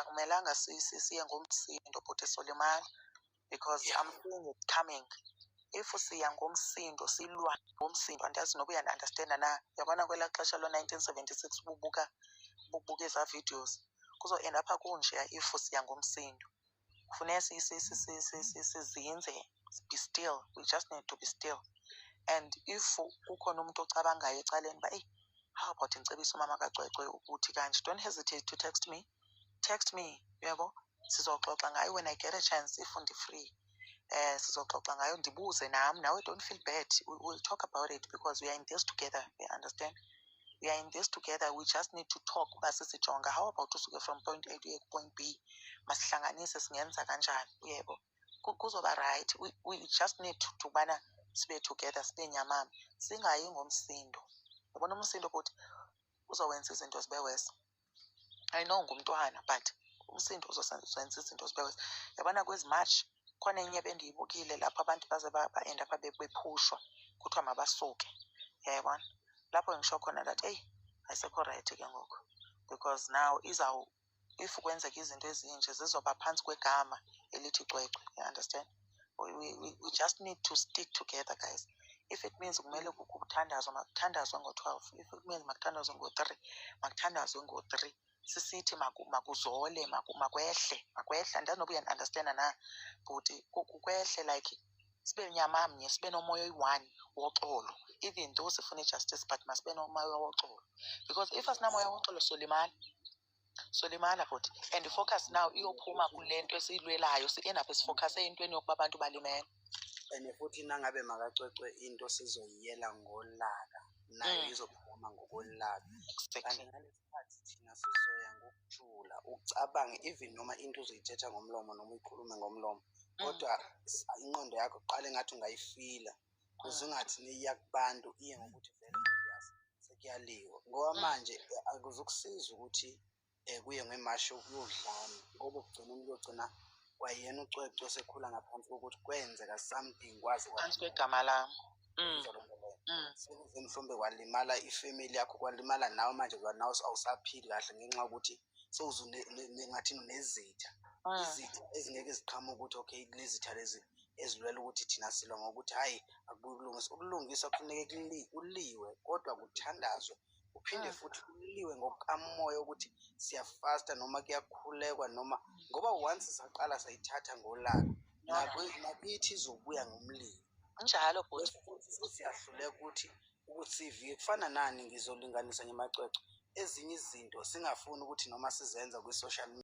akumelanga siye ngomsindo bhuti Solimala, because I'm seeing it coming. If siya ngomsindo silwa ngomsindo, andazi noba uyana-understanda na. Yabona kwelaa xesha lo-1976 bubuka eza videos, kuzo-end apha kunjeya if siya ngomsindo. Kufuneka sizinze, be still. We just need to be still. And if kukhona umuntu ocabangayo ecaleni uba how about ndicebise umama kaCwecwe ukuthi kanje, don't hesitate to text me. Text me, uyabo, sizoxoxa ngayo when I get a chance, if ndi-free. Sizoxoxa ngayo, ndibuze nam nawe, don't feel bad. We'll talk about it because we are in this together, you understand? We are in this together. We just need to talk uba sisijonga. How about usuke from point A to point B? Masihlanganise singenza kanjani, uyebo. Kuzoba right. We just need to bana sibe together, sibe nyamama. Singayi ngomsindo. Yabona umsindo futhi uzowenza izinto zibe worse. I know ngumntwana, but umsindo uzowenza izinto zibe worse. Yabona kwezi March khona enye bendiyibukile lapho abantu baze ba-end up bephushwa kuthiwa mabasuke. Yayibona lapho ngisho khona that ayisekho right ke ngoku, because now if kwenzeka izinto ezinje zizoba phansi kwegama elithi Cwecwe, you understand? We just need to stick together, guys. If it means kumele kuthandazwe, makuthandazwe ngo-12. If it means makuthandazwe ngo-3, makuthandazwe ngo-3. Sisithi makuzole, makwehle. Andazi noba uyana-understanda na, but kwehle like sibe nyamamnye, sibe nomoya oyi-one woxolo. Even though sifuna justice, but masibe nomoya woxolo. Because if asinamoya woxolo Solimala futhi. And the focus now iyophuma kule nto esiyilwelayo, si-end up sifocuse entweni yokuba abantu balimele. And futhi nangabe makaCwecwe into sizoyiyela ngolaka, nayo izophuma ngokolaka. Kanti ngalesikhathi thina sizoya ngokujula, ucabange even noma into uzoyithetha ngomlomo noma uyikhulume ngomlomo, kodwa ingqondo yakho uqale ngathi ungayifila, kuze ungathi niya kubantu iye ngokuthi vele obvious sekuyaliwa. Ngoba manje akuzukusiza ukuthi kuye ngemasho kuyodlana, ngoba ukugcina umuntu ogcina kwayena uCwecwe sekhula ngaphansi kokuthi kwenzeka something kwazi phansi kwegama lami. Sekuze mhlawumbe kwalimala ifamily yakho, kwalimala nawe manje nawe awusaphili kahle ngenxa yokuthi ngathi nezitha. Izitha ezingeke ziqhamuke ukuthi okay lezi zitha lezi ezilwela ukuthi thina silwa ngokuthi hayi akukulungisa. Ukulungisa kufuneke uliwe, kodwa kuthandazwe uphinde futhi uliwe ngokukamoya ukuthi siyafasta noma kuyakhulekwa, noma ngoba once saqala sayithatha ngolaka nakithi izobuya ngomlilo. Njalo futhi siyahluleka ukuthi siviye kufana nani, ngizolinganisa ngemaCwecwe ezinye izinto singafuni ukuthi noma sizenza kwi-social media.